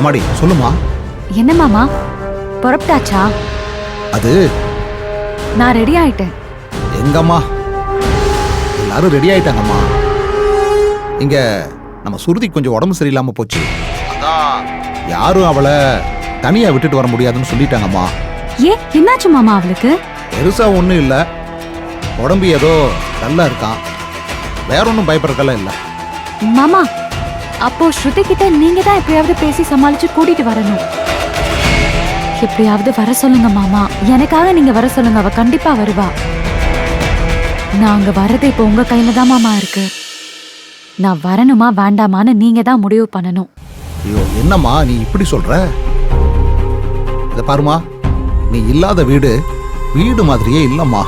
அம்மாடி சொல்லுமா. என்ன மாமா புறப்பட்டாச்சா? அது நான் ரெடி ஆயிட்டேன். எங்கம்மா எல்லாரும் ரெடி ஆயிட்டாங்கம்மா. இங்க நம்ம சுருதிக்கு கொஞ்சம் உடம்பு சரியில்லாம போச்சு. அதான் யாரும் அவளை தனியா விட்டுட்டு வர முடியாதுன்னு சொல்லிட்டாங்கம்மா. ஏன் என்னாச்சு மாமா அவளுக்கு? பெருசா ஒண்ணும் இல்ல, உடம்பு ஏதோ நல்லா இருக்கான், வேற ஒன்றும் பயப்படுறதெல்லாம் இல்லை. மாமா அப்போ ஸ்ருதி கிட்ட நீங்க தான் எப்படியாவது பேசி சமாளிச்சு கூட்டிட்டு வரணும். எப்படியாவது வர சொல்லுங்க மாமா, எனக்காக நீங்க வர சொல்லுங்க, அவ கண்டிப்பா வருவா. நாங்க வர்றது இப்போ உங்க கையில தான் மாமா இருக்கு. நான் வரணுமா வேண்டாமான்னு நீங்க தான் முடிவு பண்ணணும். ஐயோ என்னம்மா நீ இப்படி சொல்ற? இத பாருமா, நீ இல்லாத வீடு வீடு மாதிரியே இல்லம்மா.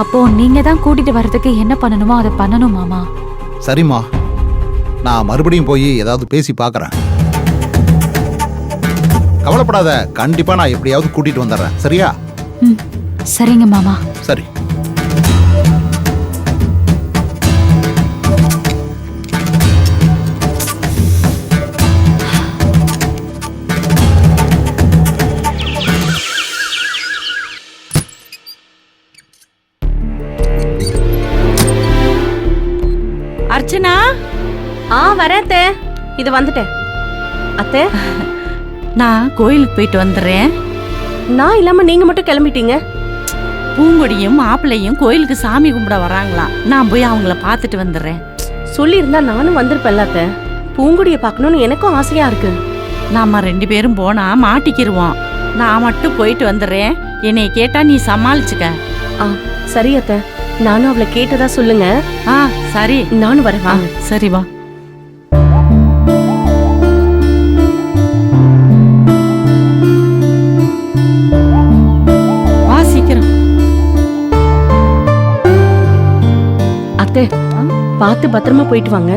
அப்போ நீங்க தான் கூட்டிட்டு வர்றதுக்கு என்ன பண்ணணுமோ அதை பண்ணணும் மாமா. சரிம்மா, நான் மறுபடியும் போய் ஏதாவது பேசி பார்க்கறேன். கவலைப்படாத, கண்டிப்பா நான் எப்படியாவது கூட்டிட்டு வந்துடுறேன். சரியா? சரிங்க மாமா. சரி. அர்ச்சனா. வரேன் அத்தை. இது வந்துட்டேன் அத்தை. நான் கோயிலுக்கு போயிட்டு வந்துடுறேன். நான் இல்லாம நீங்க மட்டும் கிளம்பிட்டீங்க. பூங்கொடியும் மாப்பிள்ளையும் கோயிலுக்கு சாமி கும்பிட வராங்களாம். நான் போய் அவங்கள பார்த்துட்டு வந்துடுறேன். சொல்லியிருந்தா நானும் வந்திருப்பேன்ல அத்தை. பூங்குடியை பார்க்கணும்னு எனக்கும் ஆசையா இருக்கு. நாம 2 பேரும் போனா மாட்டிக்கிருவோம். நான் மட்டும் போயிட்டு வந்துடுறேன். என்னைய கேட்டா நீ சமாளிச்சுக்க. சரி அத்தை, நானும் அவளை கேட்டதா சொல்லுங்க. சரி, நானும் வரேன். வாங்க. சரி வா. வா சீக்கிரம். அத்தை பார்த்து பத்திரமா போயிட்டு வாங்க.